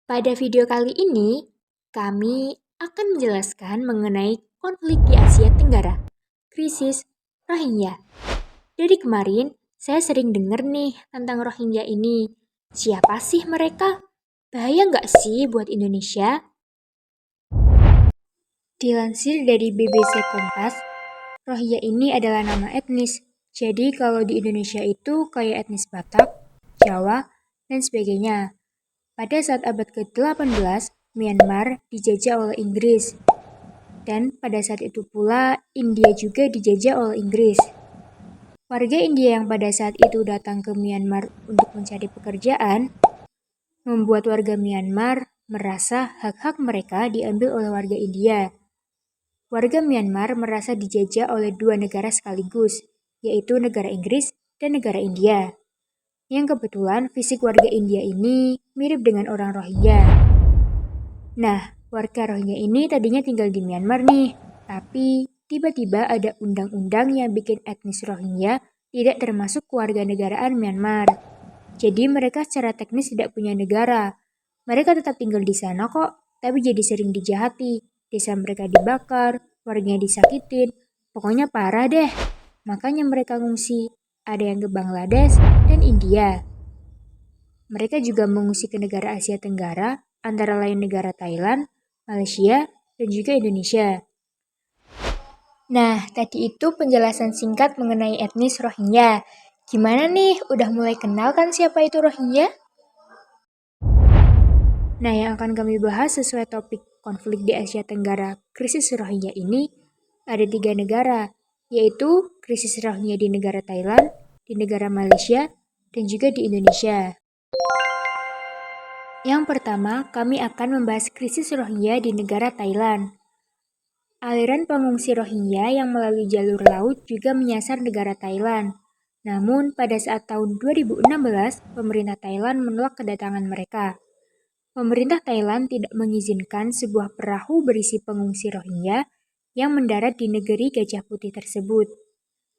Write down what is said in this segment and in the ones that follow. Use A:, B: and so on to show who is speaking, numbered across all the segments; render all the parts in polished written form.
A: Pada video kali ini, kami akan menjelaskan mengenai konflik di Asia Tenggara, krisis Rohingya. Dari kemarin, saya sering dengar nih tentang Rohingya ini. Siapa sih mereka? Bahaya nggak sih buat Indonesia? Dilansir dari BBC Kompas, Rohingya ini adalah nama etnis. Jadi kalau di Indonesia itu kayak etnis Batak, Jawa, dan sebagainya. Pada saat abad ke-18, Myanmar dijajah oleh Inggris. Dan pada saat itu pula, India juga dijajah oleh Inggris. Warga India yang pada saat itu datang ke Myanmar untuk mencari pekerjaan, membuat warga Myanmar merasa hak-hak mereka diambil oleh warga India. Warga Myanmar merasa dijajah oleh dua negara sekaligus, yaitu negara Inggris dan negara India. Yang kebetulan fisik warga India ini mirip dengan orang Rohingya. Nah, warga Rohingya ini tadinya tinggal di Myanmar nih, tapi tiba-tiba ada undang-undang yang bikin etnis Rohingya tidak termasuk kewarganegaraan Myanmar. Jadi mereka secara teknis tidak punya negara. Mereka tetap tinggal di sana kok, tapi jadi sering dijahati. Desa mereka dibakar, warganya disakitin, pokoknya parah deh. Makanya mereka ngungsi. Ada yang ke Bangladesh dan India. Mereka juga mengungsi ke negara Asia Tenggara, antara lain negara Thailand, Malaysia, dan juga Indonesia. Nah, tadi itu penjelasan singkat mengenai etnis Rohingya. Gimana nih, udah mulai kenal kan siapa itu Rohingya? Nah, yang akan kami bahas sesuai topik konflik di Asia Tenggara, krisis Rohingya ini, ada 3 negara, yaitu krisis Rohingya di negara Thailand, di negara Malaysia, dan juga di Indonesia. Yang pertama, kami akan membahas krisis Rohingya di negara Thailand. Aliran pengungsi Rohingya yang melalui jalur laut juga menyasar negara Thailand. Namun, pada saat tahun 2016, pemerintah Thailand menolak kedatangan mereka. Pemerintah Thailand tidak mengizinkan sebuah perahu berisi pengungsi Rohingya yang mendarat di negeri Gajah Putih tersebut.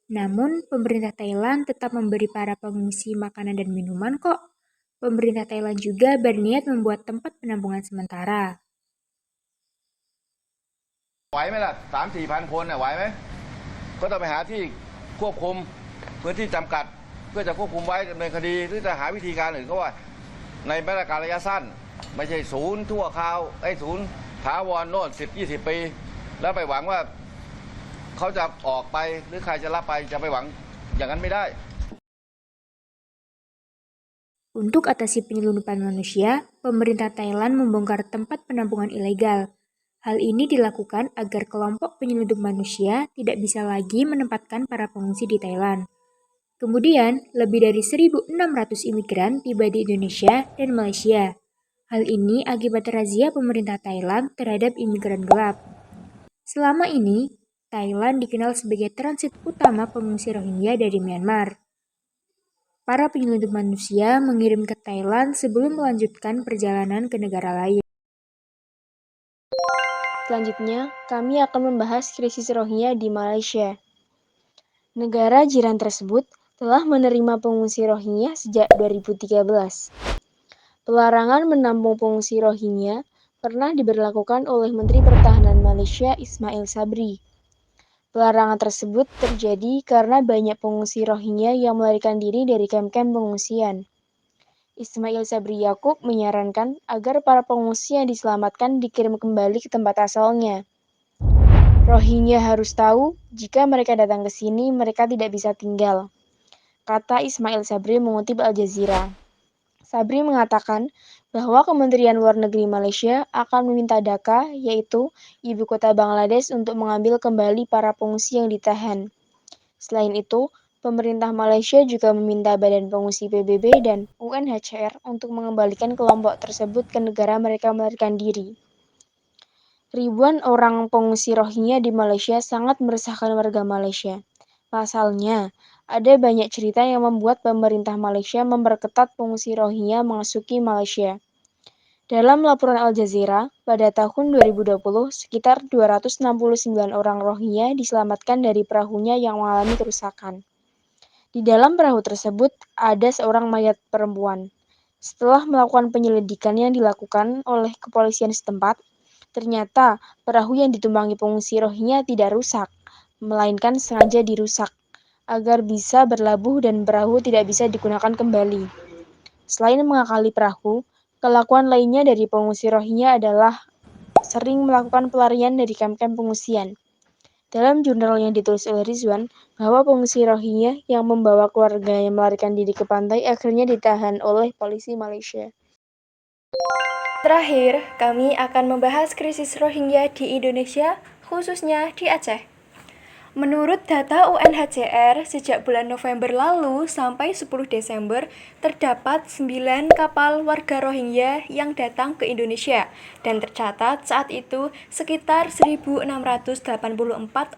A: Namun, pemerintah Thailand tetap memberi para pengungsi makanan dan minuman kok. Pemerintah Thailand juga berniat membuat tempat penampungan sementara.
B: ไหวไหมล่ะ3-4 พันคนไหวไหมก็ต้องไปหาที่ควบคุมพื้นที่จำกัดเพื่อจะควบคุมไว้ดำเนินคดีหรือจะหาวิธีการอื่นก็ว่าในมาตรการระยะสั้นไม่ใช่ศูนย์ทั่วคราวศูนย์ถาวรโน่น10-20 ปีแล้วไปหวังว่าเขาจะออกไปหรือใครจะรับไปจะไปหวังอย่างนั้นไม่ได้
A: Untuk atasi penyelundupan manusia, pemerintah Thailand membongkar tempat penampungan ilegal. Hal ini dilakukan agar kelompok penyelundup manusia tidak bisa lagi menempatkan para pengungsi di Thailand. Kemudian, lebih dari 1.600 imigran tiba di Indonesia dan Malaysia. Hal ini akibat razia pemerintah Thailand terhadap imigran gelap. Selama ini, Thailand dikenal sebagai transit utama pengungsi Rohingya dari Myanmar. Para penyelundup manusia mengirim ke Thailand sebelum melanjutkan perjalanan ke negara lain.
C: Selanjutnya, kami akan membahas krisis Rohingya di Malaysia. Negara jiran tersebut telah menerima pengungsi Rohingya sejak 2013. Pelarangan menampung pengungsi Rohingya pernah diberlakukan oleh Menteri Pertahanan Malaysia Ismail Sabri. Pelarangan tersebut terjadi karena banyak pengungsi Rohingya yang melarikan diri dari kamp-kamp pengungsian. Ismail Sabri Yaakob menyarankan agar para pengungsi yang diselamatkan dikirim kembali ke tempat asalnya. Rohingya harus tahu, jika mereka datang ke sini, mereka tidak bisa tinggal, kata Ismail Sabri mengutip Al Jazeera. Sabri mengatakan bahwa Kementerian Luar Negeri Malaysia akan meminta Dhaka, yaitu ibu kota Bangladesh, untuk mengambil kembali para pengungsi yang ditahan. Selain itu, pemerintah Malaysia juga meminta Badan Pengungsi PBB dan UNHCR untuk mengembalikan kelompok tersebut ke negara mereka melarikan diri. Ribuan orang pengungsi Rohingya di Malaysia sangat meresahkan warga Malaysia. Pasalnya, ada banyak cerita yang membuat pemerintah Malaysia memperketat pengungsi Rohingya memasuki Malaysia. Dalam laporan Al Jazeera, pada tahun 2020, sekitar 269 orang Rohingya diselamatkan dari perahunya yang mengalami kerusakan. Di dalam perahu tersebut, ada seorang mayat perempuan. Setelah melakukan penyelidikan yang dilakukan oleh kepolisian setempat, ternyata perahu yang ditumpangi pengungsi Rohingya tidak rusak, melainkan sengaja dirusak agar bisa berlabuh dan perahu tidak bisa digunakan kembali. Selain mengakali perahu, kelakuan lainnya dari pengungsi Rohingya adalah sering melakukan pelarian dari kamp-kamp pengungsian. Dalam jurnal yang ditulis oleh Rizwan, bahwa pengungsi Rohingya yang membawa keluarganya melarikan diri ke pantai akhirnya ditahan oleh polisi Malaysia.
D: Terakhir, kami akan membahas krisis Rohingya di Indonesia, khususnya di Aceh. Menurut data UNHCR, sejak bulan November lalu sampai 10 Desember, terdapat 9 kapal warga Rohingya yang datang ke Indonesia, dan tercatat saat itu sekitar 1.684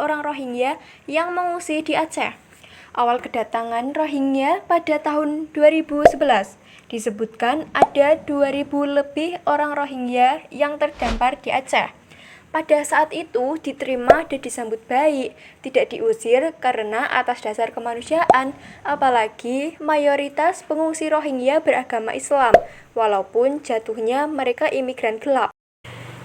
D: orang Rohingya yang mengungsi di Aceh. Awal kedatangan Rohingya pada tahun 2011, disebutkan ada 2.000 lebih orang Rohingya yang terdampar di Aceh. Pada saat itu diterima dan disambut baik, tidak diusir karena atas dasar kemanusiaan, apalagi mayoritas pengungsi Rohingya beragama Islam, walaupun jatuhnya mereka imigran gelap.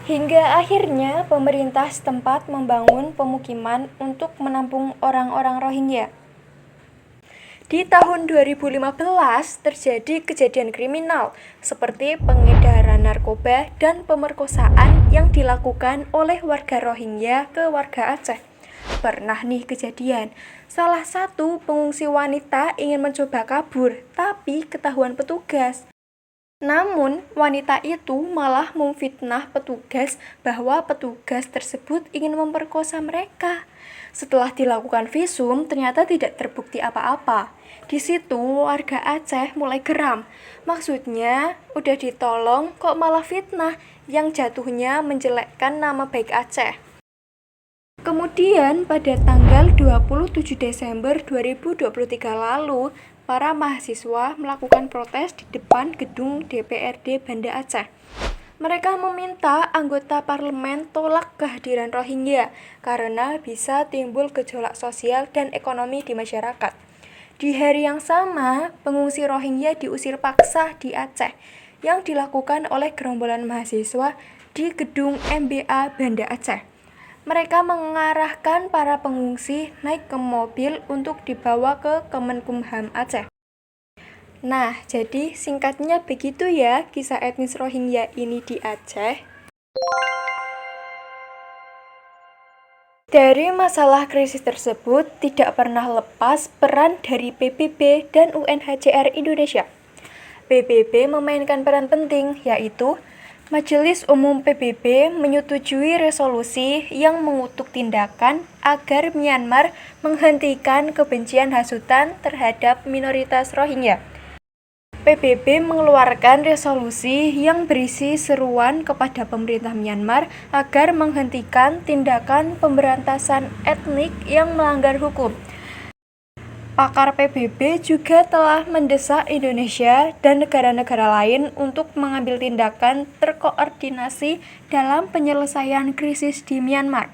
D: Hingga akhirnya pemerintah setempat membangun pemukiman untuk menampung orang-orang Rohingya. Di tahun 2015 terjadi kejadian kriminal seperti pengedaran narkoba dan pemerkosaan yang dilakukan oleh warga Rohingya ke warga Aceh. Pernah nih kejadian, salah satu pengungsi wanita ingin mencoba kabur, tapi ketahuan petugas. Namun, wanita itu malah memfitnah petugas bahwa petugas tersebut ingin memperkosa mereka. Setelah dilakukan visum, ternyata tidak terbukti apa-apa. Di situ, warga Aceh mulai geram. Maksudnya, udah ditolong kok malah fitnah yang jatuhnya menjelekkan nama baik Aceh. Kemudian, pada tanggal 27 Desember 2023 lalu, para mahasiswa melakukan protes di depan gedung DPRD Banda Aceh. Mereka meminta anggota parlemen tolak kehadiran Rohingya karena bisa timbul gejolak sosial dan ekonomi di masyarakat. Di hari yang sama, pengungsi Rohingya diusir paksa di Aceh yang dilakukan oleh gerombolan mahasiswa di gedung MBA Banda Aceh. Mereka mengarahkan para pengungsi naik ke mobil untuk dibawa ke Kemenkumham Aceh. Nah, jadi singkatnya begitu ya kisah etnis Rohingya ini di Aceh. Dari masalah krisis tersebut tidak pernah lepas peran dari PBB dan UNHCR Indonesia. PBB memainkan peran penting, yaitu Majelis Umum PBB menyetujui resolusi yang mengutuk tindakan agar Myanmar menghentikan kebencian hasutan terhadap minoritas Rohingya. PBB mengeluarkan resolusi yang berisi seruan kepada pemerintah Myanmar agar menghentikan tindakan pemberantasan etnik yang melanggar hukum. Pakar PBB juga telah mendesak Indonesia dan negara-negara lain untuk mengambil tindakan terkoordinasi dalam penyelesaian krisis di Myanmar.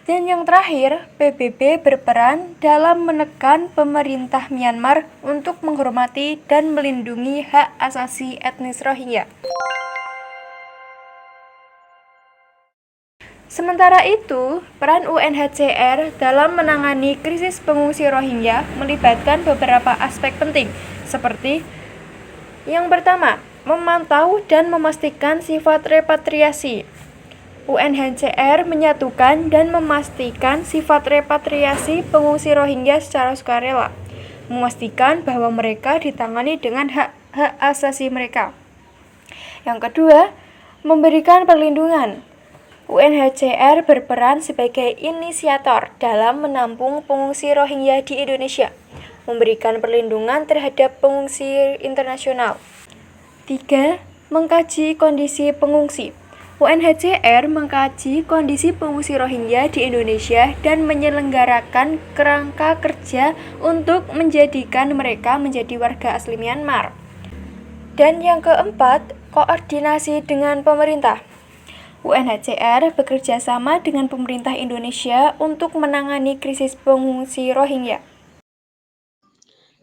D: Dan yang terakhir, PBB berperan dalam menekan pemerintah Myanmar untuk menghormati dan melindungi hak asasi etnis Rohingya. Sementara itu, peran UNHCR dalam menangani krisis pengungsi Rohingya melibatkan beberapa aspek penting, seperti yang pertama, memantau dan memastikan sifat repatriasi. UNHCR menyatukan dan memastikan sifat repatriasi pengungsi Rohingya secara sukarela, memastikan bahwa mereka ditangani dengan hak asasi mereka. Yang kedua, memberikan perlindungan. UNHCR berperan sebagai inisiator dalam menampung pengungsi Rohingya di Indonesia, memberikan perlindungan terhadap pengungsi internasional. 3. Mengkaji kondisi pengungsi. UNHCR mengkaji kondisi pengungsi Rohingya di Indonesia dan menyelenggarakan kerangka kerja untuk menjadikan mereka menjadi warga asli Myanmar. Dan yang keempat, koordinasi dengan pemerintah. UNHCR bekerja sama dengan pemerintah Indonesia untuk menangani krisis pengungsi Rohingya.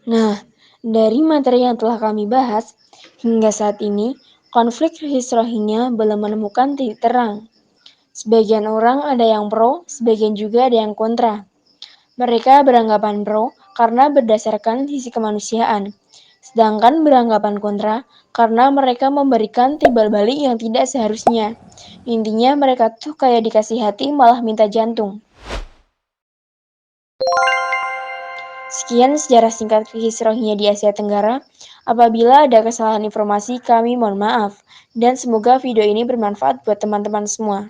C: Nah, Dari materi yang telah kami bahas, hingga saat ini, konflik krisis Rohingya belum menemukan titik terang. Sebagian orang ada yang pro, sebagian juga ada yang kontra. Mereka beranggapan pro karena berdasarkan sisi kemanusiaan, sedangkan beranggapan kontra karena mereka memberikan timbal balik yang tidak seharusnya. Intinya mereka tuh kayak dikasih hati malah minta jantung. Sekian sejarah singkat krisis Rohingya di Asia Tenggara. Apabila ada kesalahan informasi, kami mohon maaf. Dan semoga video ini bermanfaat buat teman-teman semua.